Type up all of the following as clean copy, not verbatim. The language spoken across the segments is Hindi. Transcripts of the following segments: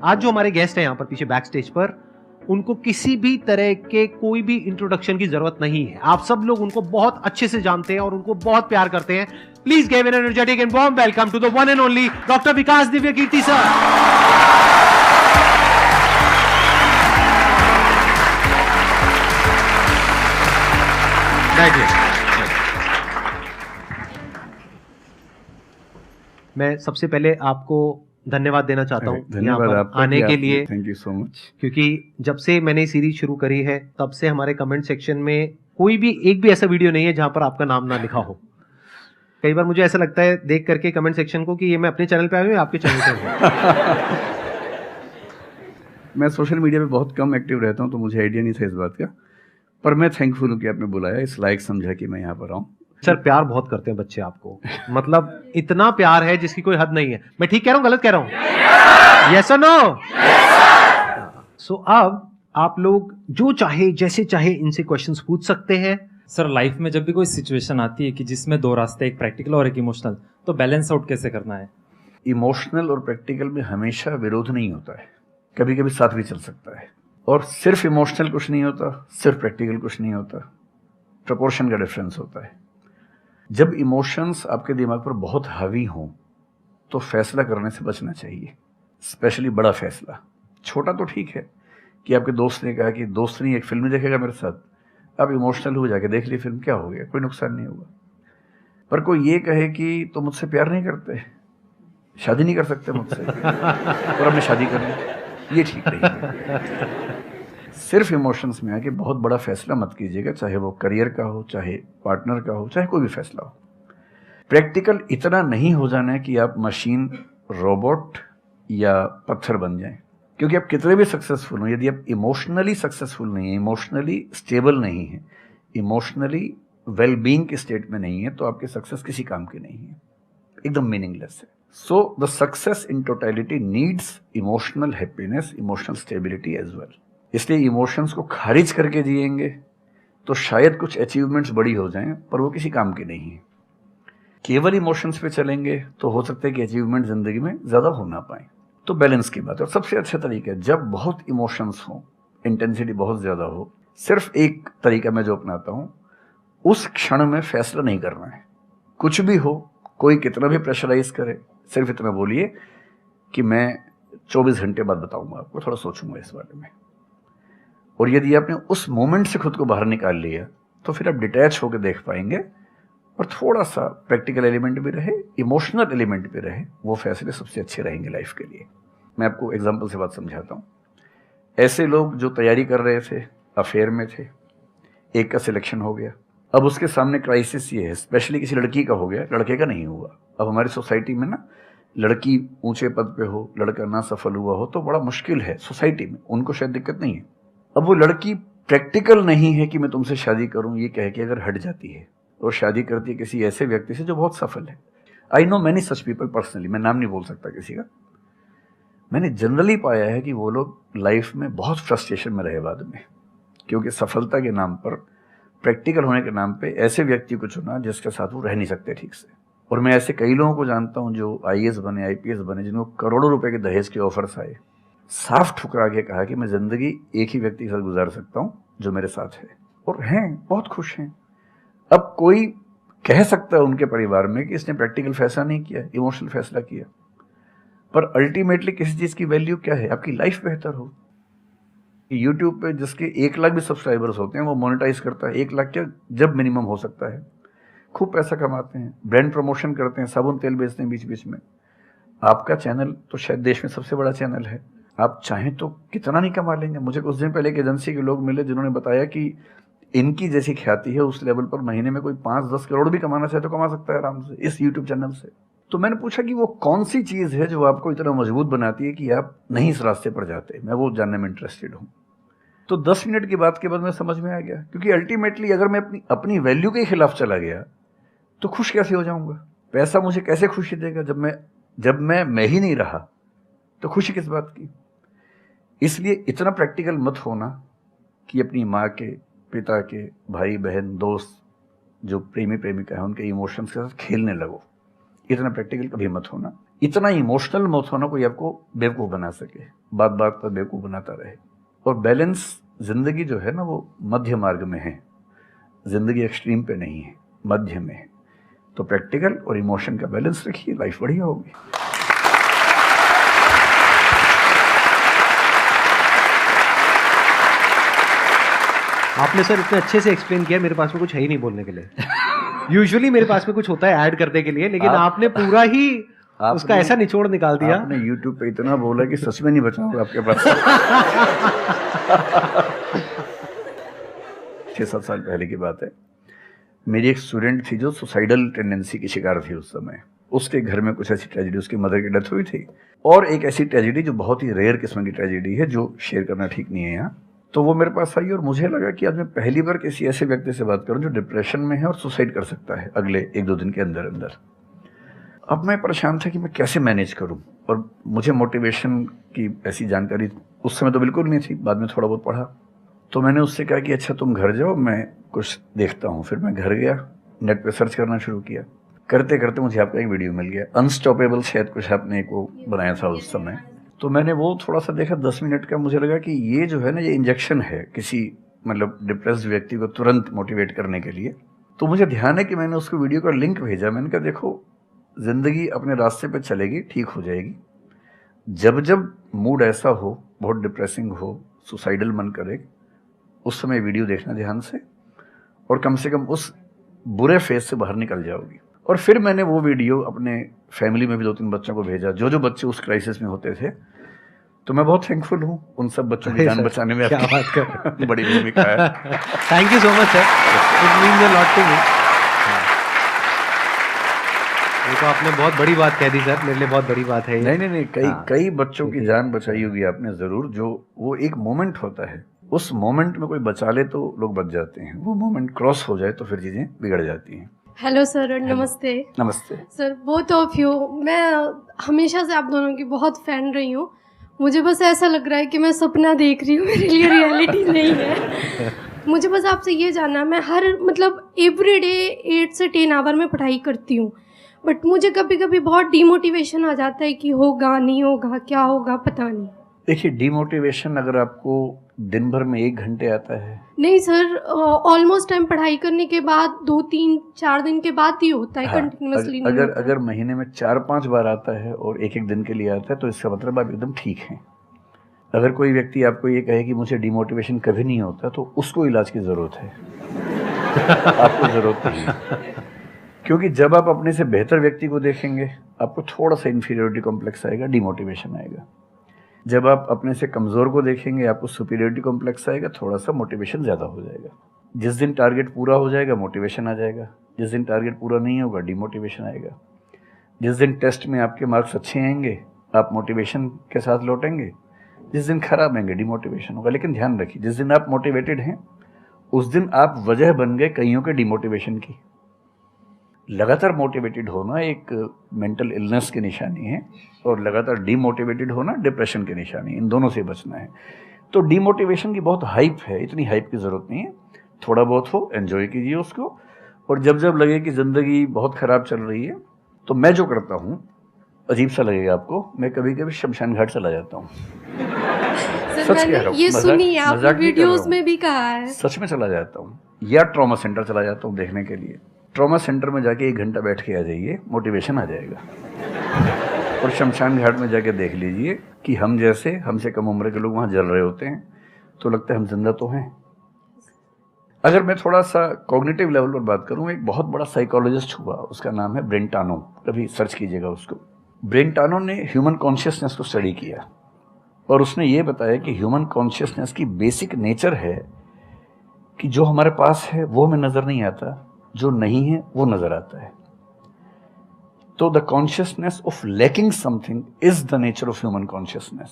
आज जो हमारे गेस्ट हैं यहाँ पर पीछे बैक स्टेज पर, उनको किसी भी तरह के कोई भी इंट्रोडक्शन की जरूरत नहीं है। आप सब लोग उनको बहुत अच्छे से जानते हैं और उनको बहुत प्यार करते हैं। Please give an energetic and warm welcome to the one and only doctor Vikas Divya Kirti sir. Thank you. मैं सबसे पहले आपको धन्यवाद देना चाहता हूँ धन्यवाद आपका आने के लिए। Thank you so much. क्योंकि जब से मैंने सीरीज शुरू करी है तब से हमारे कमेंट सेक्शन में कोई भी एक भी ऐसा वीडियो नहीं है जहां पर आपका नाम ना लिखा हो। कई बार मुझे ऐसा लगता है देख करके कमेंट सेक्शन को कि ये मैं अपने चैनल पे आया हूँ या आपके चैनल पे हूँ। मैं सोशल मीडिया पे बहुत कम एक्टिव रहता हूँ तो मुझे आइडिया नहीं था इस बात का, पर मैं थैंकफुल हूँ कि आपने बुलाया, इस लायक समझा कि मैं यहाँ पर आऊँ। सर प्यार बहुत करते हैं बच्चे आपको, मतलब इतना प्यार है जिसकी कोई हद नहीं है। मैं ठीक कह रहा हूँ गलत कह रहा हूँ? यस और नो? सो अब आप लोग जो चाहे जैसे चाहे इनसे क्वेश्चंस पूछ सकते हैं। सर लाइफ में जब भी कोई सिचुएशन आती है कि जिसमें दो रास्ते, एक प्रैक्टिकल और एक इमोशनल, तो बैलेंस आउट कैसे करना है? इमोशनल और प्रैक्टिकल में हमेशा विरोध नहीं होता है, कभी कभी साथ भी चल सकता है। और सिर्फ इमोशनल कुछ नहीं होता, सिर्फ प्रैक्टिकल कुछ नहीं होता, प्रपोर्शन का डिफरेंस होता है। जब इमोशंस आपके दिमाग पर बहुत हावी हों तो फैसला करने से बचना चाहिए, स्पेशली बड़ा फैसला। छोटा तो ठीक है कि आपके दोस्त ने कहा कि दोस्त नहीं एक फिल्म देखेगा मेरे साथ, आप इमोशनल हो जाके देख ली फिल्म, क्या हो गया, कोई नुकसान नहीं होगा। पर कोई ये कहे कि तो मुझसे प्यार नहीं करते, शादी नहीं कर सकते मुझसे और अब मैं शादी कर लूं, ये ठीक नहीं है। सिर्फ इमोशंस में आके बहुत बड़ा फैसला मत कीजिएगा, चाहे वो करियर का हो, चाहे पार्टनर का हो, चाहे कोई भी फैसला हो। प्रैक्टिकल इतना नहीं हो जाना है कि आप मशीन, रोबोट या पत्थर बन जाएं। क्योंकि आप कितने भी सक्सेसफुल हो, यदि आप इमोशनली सक्सेसफुल नहीं है, इमोशनली स्टेबल नहीं है, इमोशनली वेलबींग के स्टेट में नहीं है, तो आपकी सक्सेस किसी काम की नहीं है, एकदम मीनिंगलेस है। So the success in totality needs emotional happiness, emotional stability as well. इसलिए इमोशंस को खारिज करके जिएंगे तो शायद कुछ अचीवमेंट्स बड़ी हो जाएं, पर वो किसी काम की नहीं है। केवल इमोशंस पे चलेंगे तो हो सकता है कि अचीवमेंट जिंदगी में ज्यादा हो ना पाए। तो बैलेंस की बात है। और सबसे अच्छा तरीका है, जब बहुत इमोशंस हो, इंटेंसिटी बहुत ज्यादा हो, सिर्फ एक तरीका मैं जो अपनाता हूं, उस क्षण में फैसला नहीं करना है। कुछ भी हो, कोई कितना भी प्रेशराइज करे, सिर्फ इतना बोलिए कि मैं 24 घंटे बाद बताऊंगा आपको, थोड़ा सोचूंगा इस बारे में। और यदि आपने उस मोमेंट से खुद को बाहर निकाल लिया तो फिर आप डिटैच होकर देख पाएंगे और थोड़ा सा प्रैक्टिकल एलिमेंट भी रहे, इमोशनल एलिमेंट भी रहे, वो फैसले सबसे अच्छे रहेंगे लाइफ के लिए। मैं आपको एग्जांपल से बात समझाता हूँ। ऐसे लोग जो तैयारी कर रहे थे, अफेयर में थे, एक का सिलेक्शन हो गया, अब उसके सामने क्राइसिस ये है, स्पेशली किसी लड़की का हो गया, लड़के का नहीं हुआ। अब हमारी सोसाइटी में ना, लड़की ऊंचे पद पे हो, लड़का ना सफल हुआ हो तो बड़ा मुश्किल है सोसाइटी में, उनको शायद दिक्कत नहीं है। अब वो लड़की प्रैक्टिकल नहीं है कि मैं तुमसे शादी करूं, ये कह के अगर हट जाती है और शादी करती है किसी ऐसे व्यक्ति से जो बहुत सफल है। I know many such people personally, मैं नाम नहीं बोल सकता किसी का। मैंने जनरली पाया है कि वो लोग लाइफ में बहुत फ्रस्ट्रेशन में रहे बाद में, क्योंकि सफलता के नाम पर, प्रैक्टिकल होने के नाम पे ऐसे व्यक्ति को चुना जिसके साथ वो रह नहीं सकते ठीक से। और मैं ऐसे कई लोगों को जानता हूं जो आईएएस बने, आईपीएस बने, जिनको करोड़ों रुपए के दहेज के ऑफर्स आए, साफ ठुकरा के कहा कि मैं जिंदगी एक ही व्यक्ति के साथ गुजार सकता हूं जो मेरे साथ है, और हैं, बहुत खुश हैं। अब कोई कह सकता है उनके परिवार में कि इसने प्रैक्टिकल फैसला नहीं किया, इमोशनल फैसला किया, पर अल्टीमेटली किसी चीज की वैल्यू क्या है? आपकी लाइफ बेहतर हो। यूट्यूब पे जिसके 1 लाख भी सब्सक्राइबर्स होते हैं वो मोनेटाइज करता है, 1 लाख क्या जब मिनिमम हो सकता है, खूब पैसा कमाते हैं, ब्रांड प्रमोशन करते हैं, साबुन तेल बेचते हैं बीच बीच में। आपका चैनल तो शायद देश में सबसे बड़ा चैनल है, आप चाहें तो कितना नहीं कमा लेंगे। मुझे कुछ दिन पहले एक एजेंसी के लोग मिले जिन्होंने बताया कि इनकी जैसी ख्याति है उस लेवल पर महीने में कोई 5-10 करोड़ भी कमाना चाहे तो कमा सकता है आराम से इस यूट्यूब चैनल से। तो मैंने पूछा कि वो कौन सी चीज है जो आपको इतना मजबूत बनाती है कि आप नहीं इस रास्ते पर जाते, मैं वो जानने में इंटरेस्टेड हूँ। तो 10 मिनट की बात के बाद मैं समझ में आ गया, क्योंकि अल्टीमेटली अगर मैं अपनी वैल्यू के खिलाफ चला गया तो खुश कैसे हो जाऊंगा? पैसा मुझे कैसे खुशी देगा जब मैं ही नहीं रहा, तो खुशी किस बात की? इसलिए इतना प्रैक्टिकल मत होना कि अपनी माँ के, पिता के, भाई बहन, दोस्त, जो प्रेमी प्रेमिका है, उनके इमोशंस के साथ खेलने लगो। इतना प्रैक्टिकल कभी मत होना। इतना इमोशनल मत होना कोई आपको बेवकूफ़ बना सके, बात बात पर बेवकूफ़ बनाता रहे। और बैलेंस जिंदगी जो है ना वो मध्य मार्ग में है, जिंदगी एक्सट्रीम पे नहीं है, मध्य में है। तो प्रैक्टिकल और इमोशन का बैलेंस रखिए, लाइफ बढ़िया होगी। आपने सर इतने अच्छे से एक्सप्लेन किया, मेरे पास में कुछ है ही नहीं बोलने के लिए। यूजुअली मेरे पास में कुछ होता है ऐड करने के लिए, लेकिन आपने पूरा ही उसका ऐसा निचोड़ निकाल दिया। आपने YouTube पे इतना बोला कि सच में नहीं बचा होगा आपके पास। 6-7 साल पहले की बात है, मेरी एक स्टूडेंट थी जो सुसाइडल टेंडेंसी की शिकार थी उस समय। उसके घर में कुछ ऐसी ट्रेजेडी, उसकी मदर की डेथ हुई थी, और एक ऐसी ट्रेजेडी जो बहुत ही रेयर किस्म की ट्रेजेडी है जो शेयर करना ठीक नहीं है यहाँ। तो वो मेरे पास आई और मुझे लगा कि आज मैं पहली बार किसी ऐसे व्यक्ति से बात करूं जो डिप्रेशन में है और सुसाइड कर सकता है अगले 1-2 दिन के अंदर अंदर। अब मैं परेशान था कि मैं कैसे मैनेज करूं, और मुझे मोटिवेशन की ऐसी जानकारी उस समय तो बिल्कुल नहीं थी, बाद में थोड़ा बहुत पढ़ा। तो मैंने उससे कहा कि अच्छा तुम घर जाओ, मैं कुछ देखता हूँ। फिर मैं घर गया, नेट पे सर्च करना शुरू किया। करते करते मुझे आपका एक वीडियो मिल गया, अनस्टॉपेबल, शायद कुछ आपने एक वो बनाया था उस समय। तो मैंने वो थोड़ा सा देखा, 10 मिनट का। मुझे लगा कि ये जो है ना, ये इंजेक्शन है किसी मतलब डिप्रेस्ड व्यक्ति को तुरंत मोटिवेट करने के लिए। तो मुझे ध्यान है कि मैंने उसको वीडियो का लिंक भेजा। मैंने कहा देखो, जिंदगी अपने रास्ते पे चलेगी, ठीक हो जाएगी। जब जब मूड ऐसा हो, बहुत डिप्रेसिंग हो, सुसाइडल मन करे, उस समय वीडियो देखना ध्यान से, और कम से कम उस बुरे फेज से बाहर निकल जाओगी। और फिर मैंने वो वीडियो अपने फैमिली में भी 2-3 बच्चों को भेजा, जो बच्चे उस क्राइसिस में होते थे। तो मैं बहुत थैंकफुल हूँ उन सब बच्चों की जान बचाने में क्या आपकी बात कर बड़ी भूमिका है। Thank you so much sir, it means a lot to me. ये तो आपने बहुत बड़ी बात कह दी सर, मेरे लिए बहुत बड़ी बात है ये। नहीं, कई बच्चों की जान बचाई होगी आपने जरूर। जो वो एक मोमेंट होता है, उस मोमेंट में कोई बचा ले तो लोग बच जाते हैं, वो मोमेंट क्रॉस हो जाए तो फिर चीजें बिगड़ जाती हैं। हेलो सर, नमस्ते। नमस्ते सर, बोथ ऑफ यू, मैं हमेशा से आप दोनों की बहुत फ़ैन रही हूँ। मुझे बस ऐसा लग रहा है कि मैं सपना देख रही हूँ, मेरे लिए रियलिटी नहीं है। मुझे बस आपसे ये जानना, मैं हर मतलब एवरी डे 8 से 10 आवर में पढ़ाई करती हूँ, बट मुझे कभी कभी बहुत डिमोटिवेशन आ जाता है कि होगा नहीं होगा, क्या होगा पता नहीं। देखिए, डिमोटिवेशन अगर आपको दिन भर में 1 घंटे आता है। नहीं सर, ऑलमोस्ट टाइम पढ़ाई करने के बाद 2-3-4 दिन के बाद ही होता है, कंटिन्यूअसली नहीं होता। अगर महीने में 4-5 बार आता है और 1-1 दिन के लिए आता है तो इसका मतलब आप एकदम ठीक हैं। अगर कोई व्यक्ति आपको ये कहे कि मुझे डिमोटिवेशन कभी नहीं होता, तो उसको इलाज की ज़रूरत है। आपको ज़रूरत नहीं है, क्योंकि जब आप अपने से बेहतर व्यक्ति को देखेंगे आपको थोड़ा सा इन्फीरियरिटी कॉम्प्लेक्स आएगा, डिमोटिवेशन आएगा। जब आप अपने से कमज़ोर को देखेंगे आपको सुपीरियरिटी कॉम्प्लेक्स आएगा, थोड़ा सा मोटिवेशन ज़्यादा हो जाएगा। जिस दिन टारगेट पूरा हो जाएगा मोटिवेशन आ जाएगा, जिस दिन टारगेट पूरा नहीं होगा डिमोटिवेशन आएगा। जिस दिन टेस्ट में आपके मार्क्स अच्छे आएंगे आप मोटिवेशन के साथ लौटेंगे, जिस दिन खराब आएंगे डिमोटिवेशन होगा। लेकिन ध्यान रखिए, जिस दिन आप मोटिवेटेड हैं उस दिन आप वजह बन गए कईयों के डिमोटिवेशन की। लगातार मोटिवेटेड होना एक मेंटल इलनेस की निशानी है, और लगातार डीमोटिवेटेड होना डिप्रेशन की निशानी है। इन दोनों से बचना है। तो डीमोटिवेशन की बहुत हाइप है, इतनी हाइप की ज़रूरत नहीं है। थोड़ा बहुत हो, एंजॉय कीजिए उसको, और जब जब लगे कि ज़िंदगी बहुत ख़राब चल रही है, तो मैं जो करता हूँ, अजीब सा लगेगा आपको, मैं कभी कभी शमशान घाट चला जाता हूँ। सच कह रहा हूँ, ये सुनी है आपने, वीडियोस में भी कहा है। सच में चला जाता हूँ, या ट्रॉमा सेंटर चला जाता हूँ देखने के लिए। ट्रॉमा सेंटर में जाके 1 घंटा बैठ के आ जाइए, मोटिवेशन आ जाएगा। और शमशान घाट में जाके देख लीजिए कि हम जैसे हमसे कम उम्र के लोग वहाँ जल रहे होते हैं, तो लगता है हम जिंदा तो हैं। अगर मैं थोड़ा सा कॉग्निटिव लेवल पर बात करूँ, एक बहुत बड़ा साइकोलॉजिस्ट हुआ, उसका नाम है ब्रेंटानो, कभी सर्च कीजिएगा उसको। ब्रेंटानो ने ह्यूमन कॉन्शियसनेस को स्टडी किया, और उसने ये बताया कि ह्यूमन कॉन्शियसनेस की बेसिक नेचर है कि जो हमारे पास है वो हमें नज़र नहीं आता, जो नहीं है वो नज़र आता है। तो the consciousness of lacking something is the nature of human consciousness.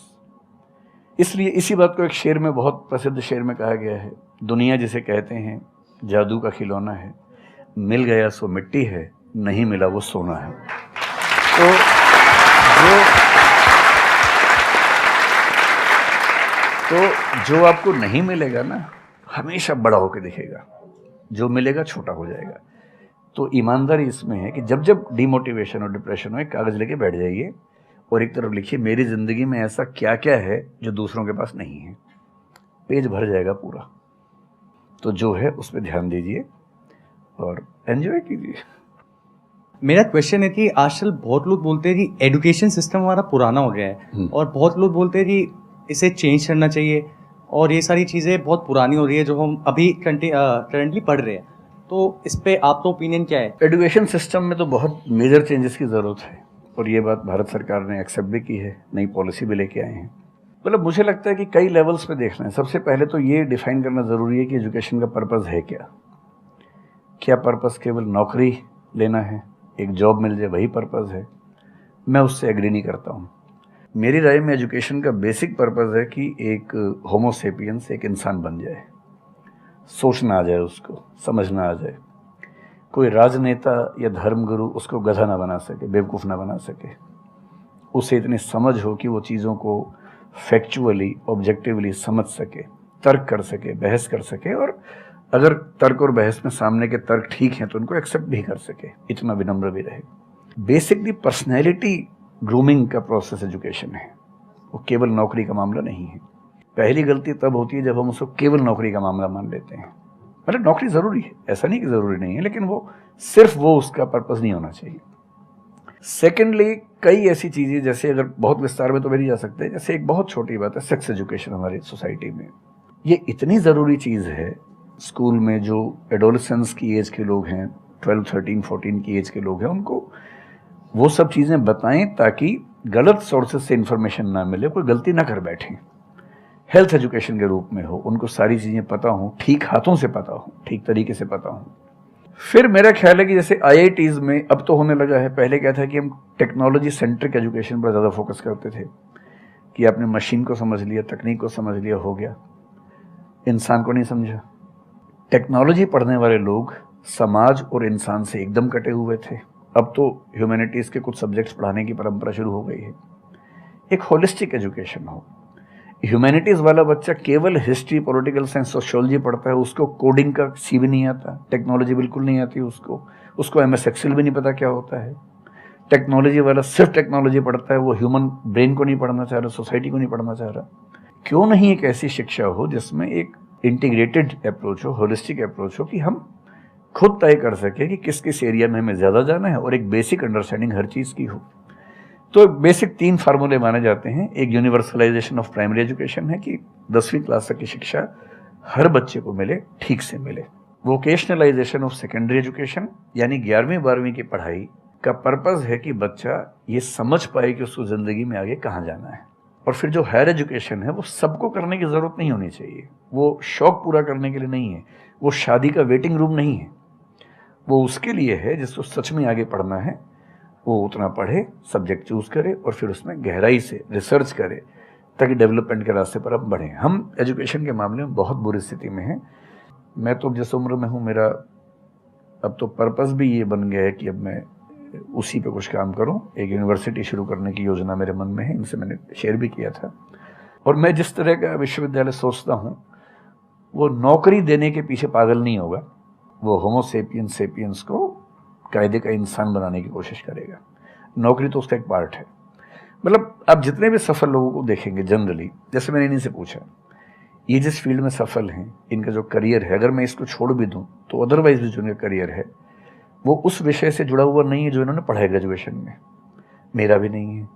इसलिए इसी बात को एक शेर में, बहुत प्रसिद्ध शेर में कहा गया है, दुनिया जिसे कहते हैं जादू का खिलौना है, मिल गया सो मिट्टी है, नहीं मिला वो सोना है। तो जो आपको नहीं मिलेगा ना, हमेशा बड़ा होकर दिखेगा, जो मिलेगा छोटा हो जाएगा। तो ईमानदारी इसमें है कि जब जब डिमोटिवेशन और डिप्रेशन हो, एक कागज़ लेके बैठ जाइए और एक तरफ लिखिए मेरी ज़िंदगी में ऐसा क्या क्या है जो दूसरों के पास नहीं है। पेज भर जाएगा पूरा। तो जो है उस पर ध्यान दीजिए और एंजॉय कीजिए। मेरा क्वेश्चन है कि आजकल बहुत लोग बोलते हैं कि एजुकेशन सिस्टम हमारा पुराना हो गया है और बहुत लोग बोलते हैं कि इसे चेंज करना चाहिए और ये सारी चीज़ें बहुत पुरानी हो रही है जो हम अभी करंटली पढ़ रहे हैं। तो इस पे आपका ओपिनियन क्या है? एजुकेशन सिस्टम में तो बहुत मेजर चेंजेस की ज़रूरत है और ये बात भारत सरकार ने एक्सेप्ट भी की है, नई पॉलिसी भी लेके आए हैं। मतलब मुझे लगता है कि कई लेवल्स पे देखना है। सबसे पहले तो ये डिफाइन करना ज़रूरी है कि एजुकेशन का पर्पज़ है क्या। क्या पर्पज़ केवल नौकरी लेना है, एक जॉब मिल जाए, वही पर्पज़ है? मैं उससे एग्री नहीं करता हूँ। मेरी राय में एजुकेशन का बेसिक पर्पज़ है कि एक होमो सेपियंस एक इंसान बन जाए, सोचना आ जाए, उसको समझना आ जाए। कोई राजनेता या धर्मगुरु उसको गधा ना बना सके, बेवकूफ़ ना बना सके। उसे इतनी समझ हो कि वो चीज़ों को फैक्चुअली, ऑब्जेक्टिवली समझ सके, तर्क कर सके, बहस कर सके और अगर तर्क और बहस में सामने के तर्क ठीक हैं तो उनको एक्सेप्ट भी कर सके, इतना विनम्र भी रहे। बेसिकली पर्सनैलिटी ग्रूमिंग का प्रोसेस एजुकेशन है, वो केवल नौकरी का मामला नहीं है। पहली गलती तब होती है जब हम उसको केवल नौकरी का मामला मान लेते हैं। मतलब नौकरी ज़रूरी है, ऐसा नहीं कि ज़रूरी नहीं है, लेकिन वो सिर्फ वो उसका पर्पज़ नहीं होना चाहिए। सेकेंडली, कई ऐसी चीज़ें जैसे अगर बहुत विस्तार में तो भी नहीं जा सकते, जैसे एक बहुत छोटी बात है सेक्स एजुकेशन हमारी सोसाइटी में। ये इतनी ज़रूरी चीज़ है। स्कूल में जो एडोलेसेंस की एज के लोग हैं, 12, 13, 14 की एज के लोग हैं, उनको वो सब चीज़ें बताएं ताकि गलत सोर्सेज से इन्फॉर्मेशन ना मिले, कोई गलती ना कर बैठें। हेल्थ एजुकेशन के रूप में हो, उनको सारी चीज़ें पता हों, ठीक हाथों से पता हो, ठीक तरीके से पता हो। फिर मेरा ख्याल है कि जैसे IITs में अब तो होने लगा है, पहले क्या था कि हम टेक्नोलॉजी सेंट्रिक एजुकेशन पर ज़्यादा फोकस करते थे कि आपने मशीन को समझ लिया, तकनीक को समझ लिया, हो गया, इंसान को नहीं समझा। टेक्नोलॉजी पढ़ने वाले लोग समाज और इंसान से एकदम कटे हुए थे। अब तो ह्यूमैनिटीज़ के कुछ सब्जेक्ट्स पढ़ाने की परंपरा शुरू हो गई है। एक होलिस्टिक एजुकेशन हो। ह्यूमैनिटीज़ वाला बच्चा केवल हिस्ट्री, पॉलिटिकल साइंस, सोशियोलॉजी पढ़ता है, उसको कोडिंग का सी भी नहीं आता, टेक्नोलॉजी बिल्कुल नहीं आती उसको MS एक्सेल भी नहीं पता क्या होता है। टेक्नोलॉजी वाला सिर्फ टेक्नोलॉजी पढ़ता है, वो ह्यूमन ब्रेन को नहीं पढ़ना चाह रहा, सोसाइटी को नहीं पढ़ना चाह रहा। क्यों नहीं एक ऐसी शिक्षा हो जिसमें एक इंटीग्रेटेड अप्रोच हो, होलिस्टिक अप्रोच हो, कि हम खुद तय कर सके कि किस किस एरिया में हमें ज़्यादा जाना है और एक बेसिक अंडरस्टैंडिंग हर चीज़ की हो। तो बेसिक 3 फार्मूले माने जाते हैं। एक यूनिवर्सलाइजेशन ऑफ प्राइमरी एजुकेशन है कि 10वीं क्लास तक की शिक्षा हर बच्चे को मिले, ठीक से मिले। वोकेशनलाइजेशन ऑफ सेकेंडरी एजुकेशन, यानी 11वीं 12वीं की पढ़ाई का पर्पज़ है कि बच्चा ये समझ पाए कि उसको ज़िंदगी में आगे कहाँ जाना है। और फिर जो हायर एजुकेशन है वो सबको करने की ज़रूरत नहीं होनी चाहिए, वो शौक पूरा करने के लिए नहीं है, वो शादी का वेटिंग रूम नहीं है, वो उसके लिए है जिसको सच में आगे पढ़ना है, वो उतना पढ़े, सब्जेक्ट चूज़ करे और फिर उसमें गहराई से रिसर्च करे ताकि डेवलपमेंट के रास्ते पर अब बढ़ें। हम एजुकेशन के मामले में बहुत बुरी स्थिति में हैं। मैं तो जिस उम्र में हूँ, मेरा अब तो पर्पज़ भी ये बन गया है कि अब मैं उसी पे कुछ काम करूं। एक यूनिवर्सिटी शुरू करने की योजना मेरे मन में है, इनसे मैंने शेयर भी किया था। और मैं जिस तरह का विश्वविद्यालय सोचता हूं वो नौकरी देने के पीछे पागल नहीं होगा, वो होमो सेपियंस को कायदे का इंसान बनाने की कोशिश करेगा। नौकरी तो उसका एक पार्ट है। मतलब आप जितने भी सफल लोगों को देखेंगे जनरली, जैसे मैंने इन्हीं से पूछा, ये जिस फील्ड में सफल हैं, इनका जो करियर है, अगर मैं इसको छोड़ भी दूं तो अदरवाइज भी जो इनका करियर है वो उस विषय से जुड़ा हुआ नहीं है जो इन्होंने पढ़ा है ग्रेजुएशन में। मेरा भी नहीं है,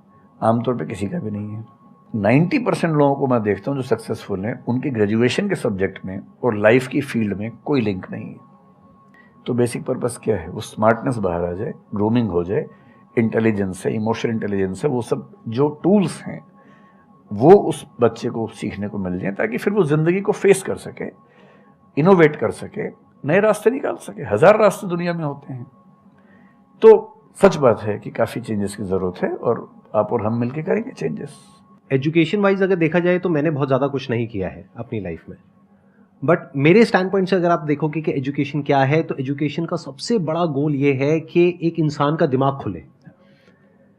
आमतौर पे किसी का भी नहीं है। 90% लोगों को मैं देखता हूँ जो सक्सेसफुल हैं, उनके ग्रेजुएशन के सब्जेक्ट में और लाइफ की फील्ड में कोई लिंक नहीं है। तो बेसिक पर्पस क्या है? वो स्मार्टनेस बाहर आ जाए, ग्रूमिंग हो जाए, इंटेलिजेंस है, इमोशनल इंटेलिजेंस है, वो सब जो टूल्स हैं वो उस बच्चे को सीखने को मिल जाए ताकि फिर वो ज़िंदगी को फेस कर सके, इनोवेट कर सके, नए रास्ते निकाल सके। 1000 रास्ते दुनिया में होते हैं। तो सच बात है कि काफ़ी चेंजेस की ज़रूरत है और आप और हम मिलके करेंगे चेंजेस। एजुकेशन वाइज अगर देखा जाए तो मैंने बहुत ज़्यादा कुछ नहीं किया है अपनी लाइफ में, बट मेरे स्टैंड पॉइंट से अगर आप देखोगे कि एजुकेशन क्या है, तो एजुकेशन का सबसे बड़ा गोल ये है कि एक इंसान का दिमाग खुले,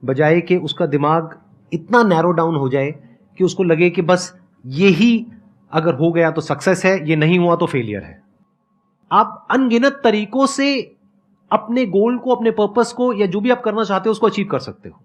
बजाय कि उसका दिमाग इतना नैरो डाउन हो जाए कि उसको लगे कि बस यही अगर हो गया तो सक्सेस है, ये नहीं हुआ तो फेलियर है। आप अनगिनत तरीकों से अपने गोल को, अपने पर्पस को, या जो भी आप करना चाहते हो उसको अचीव कर सकते हो।